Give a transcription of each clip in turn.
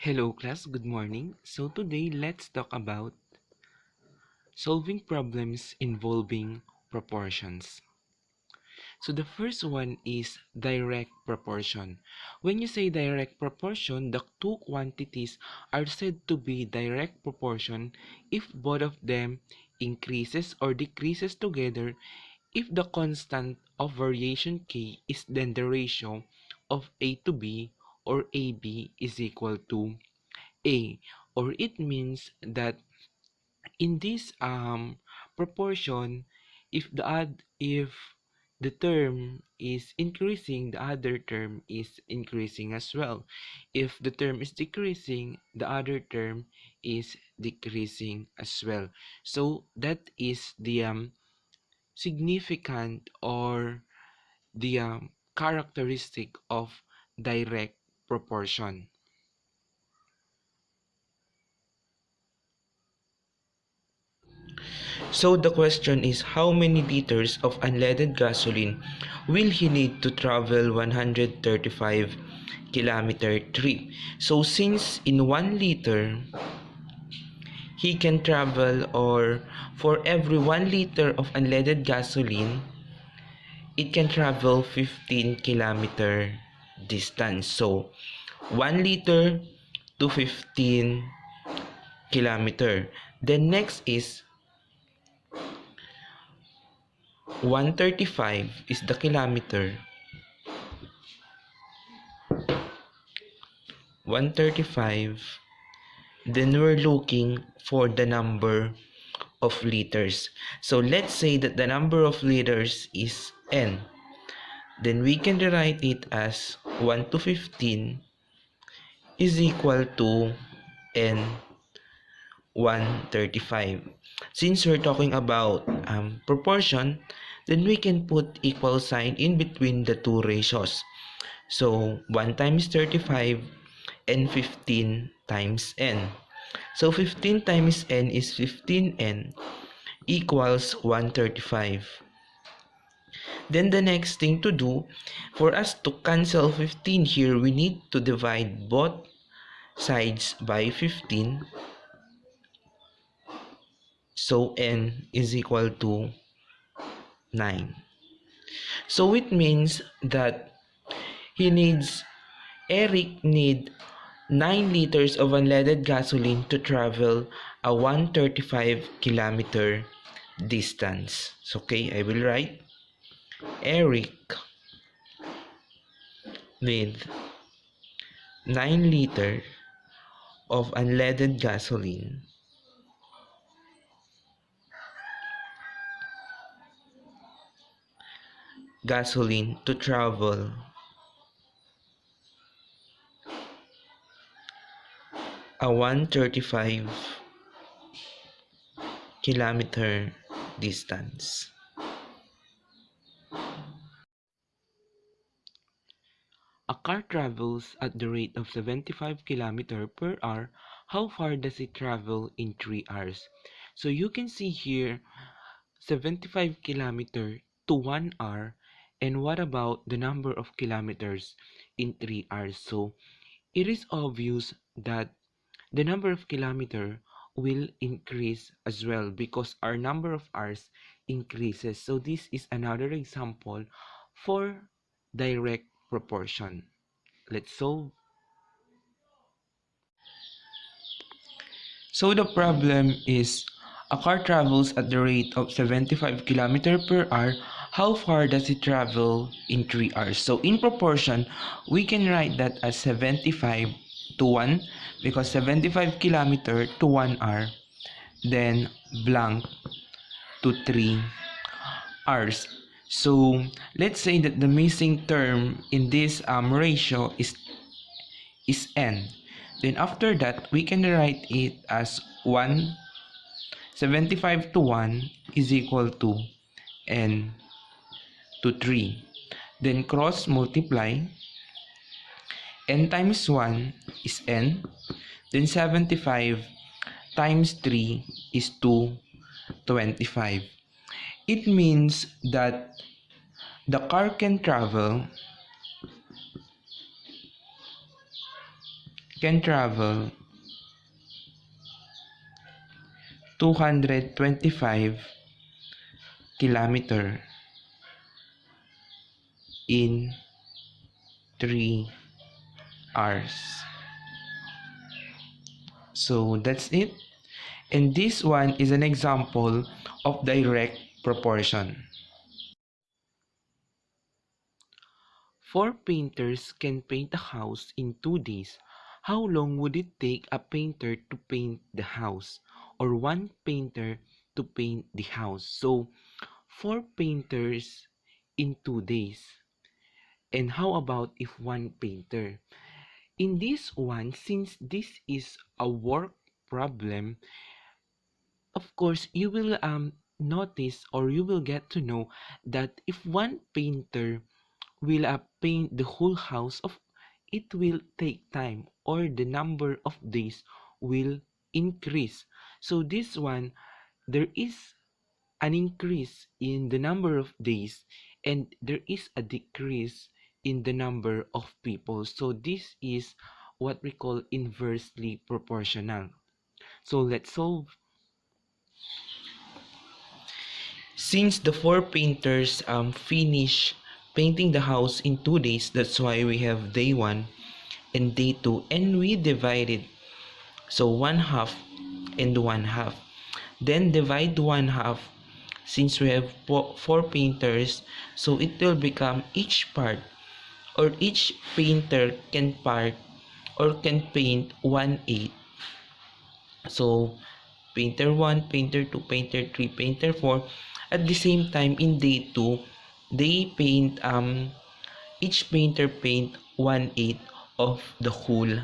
Hello class, good morning. So today let's talk about solving problems involving proportions. So the first one is direct proportion. When you say direct proportion, the two quantities are said to be direct proportion if both of them increases or decreases together if the constant of variation k is then the ratio of a to b or ab is equal to a, or it means that in this proportion, if the term is increasing, the other term is increasing as well. If the term is decreasing, the other term is decreasing as well. So that is the significant or the characteristic of direct proportion. So the question is, how many liters of unleaded gasoline will he need to travel 135 kilometer trip? So since in 1 liter he can travel, or for every 1 liter of unleaded gasoline it can travel 15 kilometer distance. So 1 liter to 15 kilometer. Then next is 135 is the kilometer. 135. Then we're looking for the number of liters. So let's say that the number of liters is n. Then we can rewrite it as 1 to 15 is equal to n 135. Since we're talking about proportion, then we can put equal sign in between the two ratios. So 1 times 35 and 15 times n. So 15 times n is 15n equals 135. Then the next thing to do, for us to cancel 15 here, we need to divide both sides by 15. So n is equal to 9. So it means that Eric need 9 liters of unleaded gasoline to travel a 135 kilometer distance. So, okay, I will write Eric need 9 liters of unleaded gasoline to travel a 135 kilometer distance. A car travels at the rate of 75 km per hour. How far does it travel in 3 hours? So you can see here 75 km to 1 hour. And what about the number of kilometers in 3 hours? So it is obvious that the number of kilometer will increase as well because our number of hours increases. So this is another example for direct proportion. Let's solve. So the problem is a car travels at the rate of 75 km per hour. How far does it travel in 3 hours? So in proportion, we can write that as 75 to 1 because 75 km to 1 hour, then blank to 3 hours. So let's say that the missing term in this ratio is n. Then after that, we can write it as 75 to 1 is equal to n to 3. Then cross multiply. N times 1 is n. Then 75 times 3 is 225. It means that the car can travel can travel 225 kilometer in 3 hours. So that's it. And this one is an example of direct proportion. 4 painters can paint a house in 2 days. How long would it take a painter to paint the house, or one painter to paint the house? So 4 painters in 2 days. And how about if one painter? In this one, since this is a work problem, of course, you will notice, or you will get to know that if one painter will paint the whole house, of it will take time, or the number of days will increase. So this one, there is an increase in the number of days, and there is a decrease in the number of people. So this is what we call inversely proportional. So let's solve. Since the 4 painters finish painting the house in 2 days, that's why we have day 1 and day 2, and we divide it. So 1/2 and 1/2. Then divide 1/2. Since we have 4 painters, so it will become each part, or each painter can paint 1/8. So painter 1, painter 2, painter 3, painter 4. At the same time, in day 2, they paint each painter paint 1/8 of the whole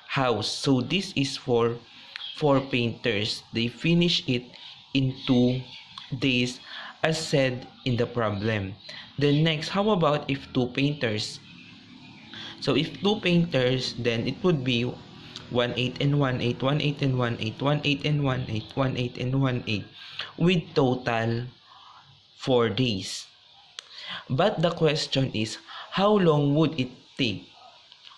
house. So this is for 4 painters. They finish it in 2 days as said in the problem. Then next, how about if 2 painters? So if 2 painters, then it would be 1/8 and 1/8, 1/8 and 1/8, 1/8 and 1/8, 1/8 and 1/8, with total 4 days. But the question is, how long would it take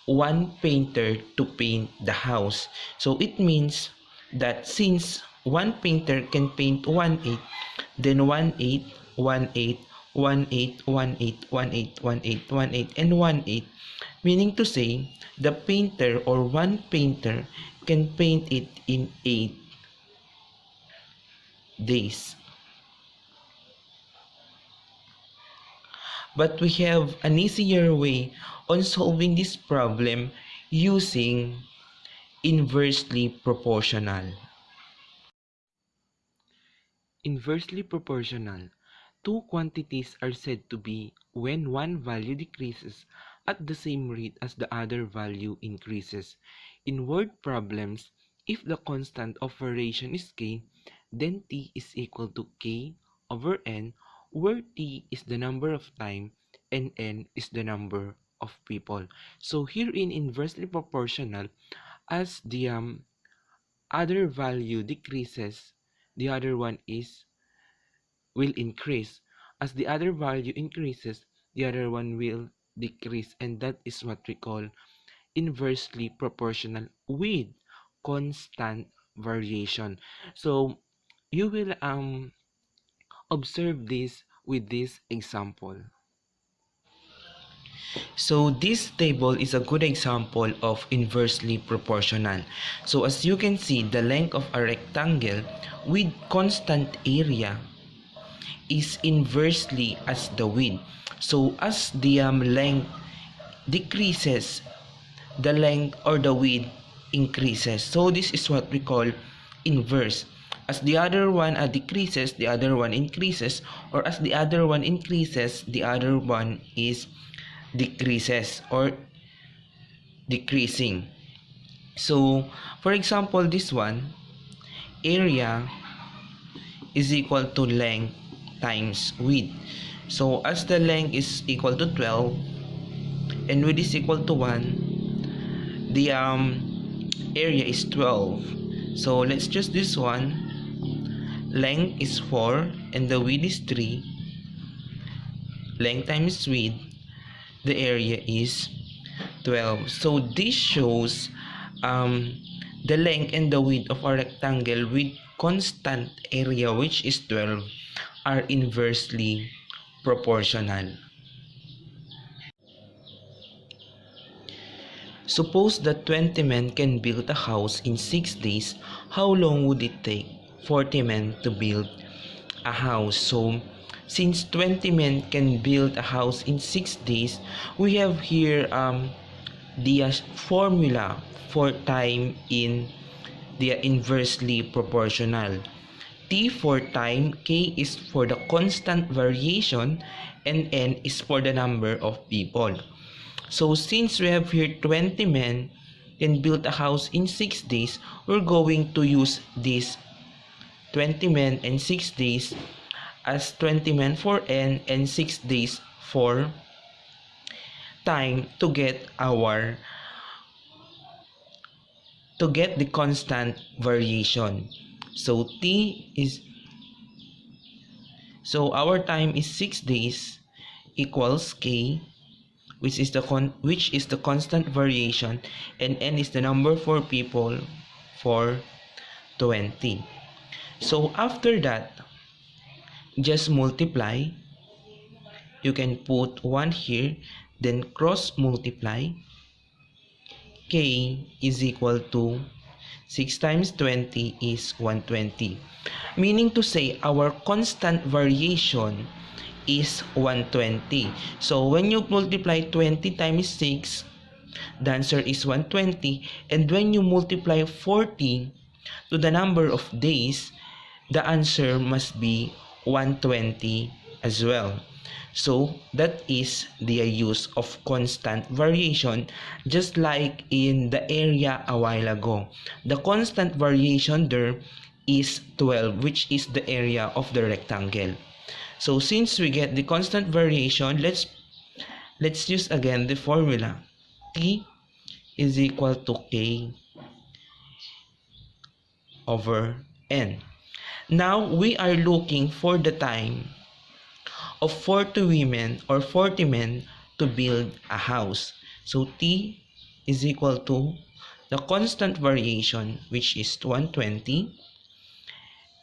one painter to paint the house? So it means that since one painter can paint 1/8, then 1/8, 1/8, 1/8, 1/8, 1/8, 1/8, 1/8, and 1/8, meaning to say the painter, or one painter, can paint it in 8 days. But we have an easier way on solving this problem using inversely proportional. Inversely proportional. 2 quantities are said to be when one value decreases at the same rate as the other value increases. In word problems, if the constant of variation is k, then t is equal to k over n, where t is the number of time and n is the number of people. So here in inversely proportional, as the other value decreases, the other one will increase. As the other value increases, the other one will decrease, and that is what we call inversely proportional with constant variation. So you will observe this with this example. So this table is a good example of inversely proportional. So as you can see, the length of a rectangle with constant area is inversely as the width. So as the length decreases, the length or the width increases. So this is what we call inverse. As the other one decreases, the other one increases, or as the other one increases, the other one is decreases or decreasing. So for example, this one, area is equal to length times width. So as the length is equal to 12 and width is equal to 1, the area is 12. So let's choose this one. Length is 4 and the width is 3. Length times width, the area is 12. So this shows the length and the width of a rectangle with constant area, which is 12, are inversely proportional. Suppose that 20 men can build a house in 6 days. How long would it take 40 men to build a house? So, since 20 men can build a house in 6 days, we have here the formula for time in the inversely proportional. T for time, K is for the constant variation, and N is for the number of people. So since we have here 20 men can build a house in 6 days, we're going to use this 20 men and 6 days as 20 men for N and 6 days for time to get the constant variation. So our time is 6 days equals K, which is the constant variation, and N is the number for people for 20. So after that, just multiply. You can put 1 here, then cross multiply. K is equal to 6 times 20 is 120. Meaning to say our constant variation is 120. So when you multiply 20 times 6, the answer is 120. And when you multiply 40 to the number of days, the answer must be 120 as well. So that is the use of constant variation, just like in the area a while ago. The constant variation there is 12, which is the area of the rectangle. So since we get the constant variation, let's use again the formula. T is equal to K over N. Now we are looking for the time of 40 women or 40 men to build a house. So T is equal to the constant variation, which is 120,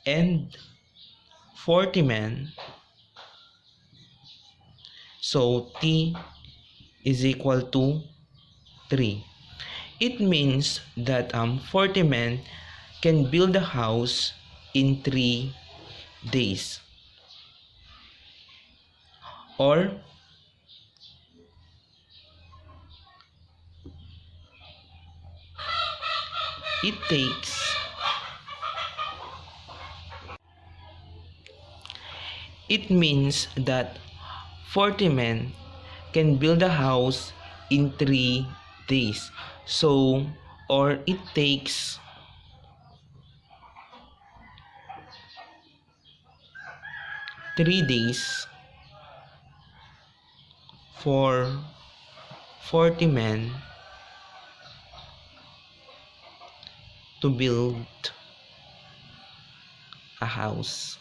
and 40 men. So T is equal to 3. It means that 40 men can build a house in 3 days. Or it means that 40 men can build a house in 3 days. So, or it takes 3 days for 40 men to build a house.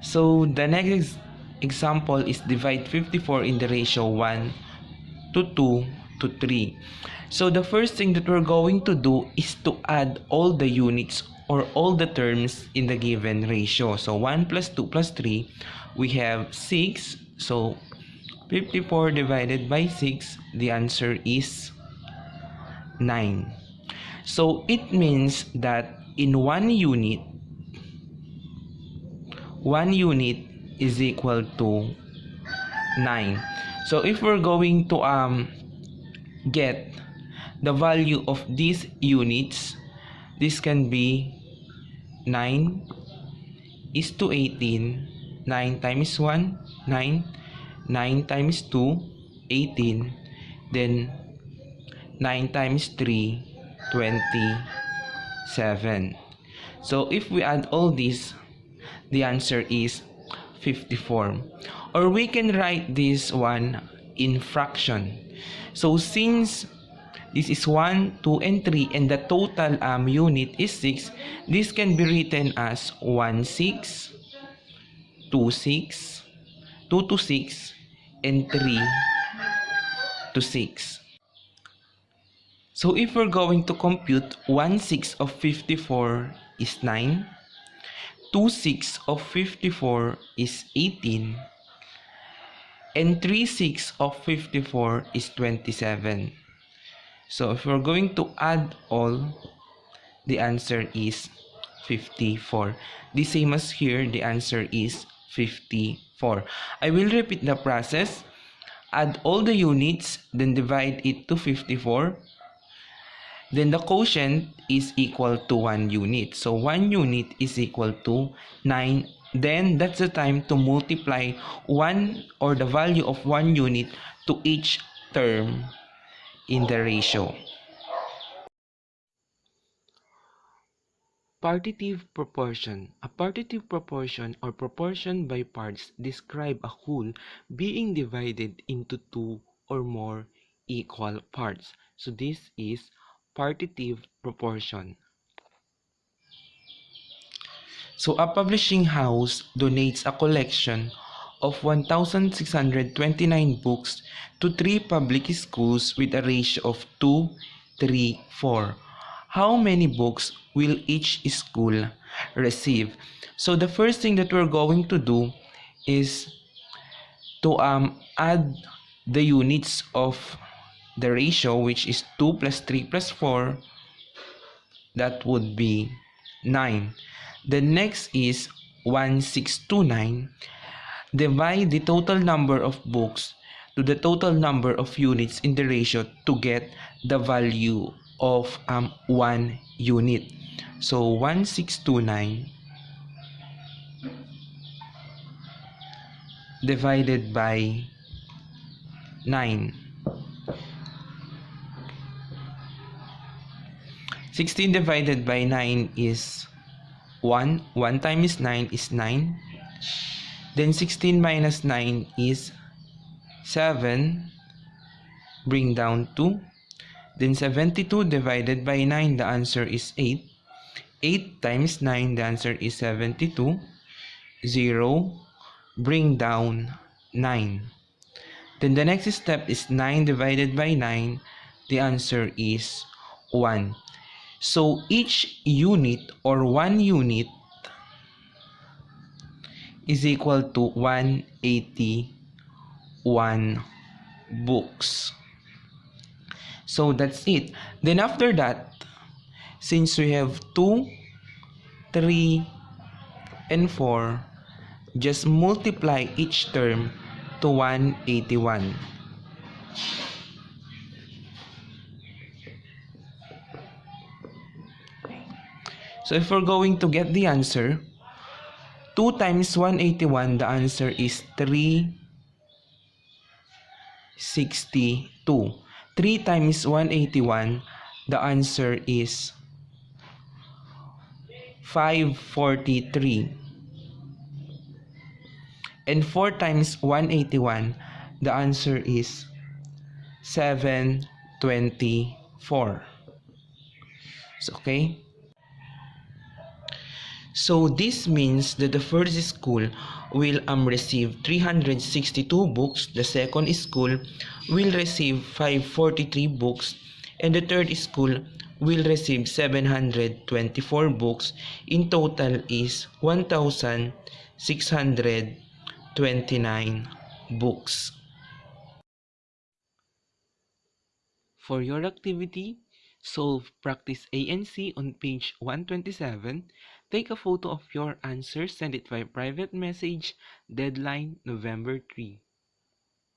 So the next example is divide 54 in the ratio 1 to 2 to 3. So the first thing that we're going to do is to add all the units or all the terms in the given ratio. So 1 plus 2 plus 3, we have 6. So 54 divided by 6, the answer is 9. So it means that in 1 unit is equal to 9. So if we're going to get the value of these units, this can be 9 is to 18. 9 times 1, 9. 9 times 2, 18. Then 9 times 3, 27. So if we add all this, the answer is 54. Or we can write this one in fraction. So since this is 1, 2, and 3, and the total unit is 6, this can be written as 1, 6, 2, 6, 2 to 6, and 3 to 6. So if we're going to compute, 1/6 of 54 is 9, 2/6 of 54 is 18, and 3/6 of 54 is 27. So if we're going to add all, the answer is 54. The same as here, the answer is 54. I will repeat the process. Add all the units, then divide it to 54. Then the quotient is equal to 1 unit. So 1 unit is equal to 9. Then that's the time to multiply 1 or the value of 1 unit to each term in the ratio. Partitive proportion. A partitive proportion or proportion by parts describe a whole being divided into two or more equal parts. So this is partitive proportion. So a publishing house donates a collection of 1,629 books to 3 public schools with a ratio of 2, 3, 4. How many books will each school receive? So the first thing that we're going to do is to add the units of the ratio, which is 2 plus 3 plus 4. That would be 9. The next is 1629. Divide the total number of books to the total number of units in the ratio to get the value of 1 unit. So 1629 divided by 9. 16 divided by 9 is 1. 1 times 9 is 9. Then 16 minus 9 is 7. Bring down 2. Then 72 divided by 9, the answer is 8. 8 times 9, the answer is 72. 0. Bring down 9. Then the next step is 9 divided by 9. The answer is 1. So each unit or 1 unit is equal to 181 books. So that's it. Then after that, since we have 2, 3, and 4, just multiply each term to 181. So if we're going to get the answer, 2 times 181, the answer is 362. 3 times 181, the answer is 543. And 4 times 181, the answer is 724. So, okay? So this means that the first school will receive 362 books, the second school will receive 543 books, and the third school will receive 724 books. In total is 1,629 books. For your activity, solve practice A and C on page 127. Take a photo of your answer, send it by private message, deadline November 3.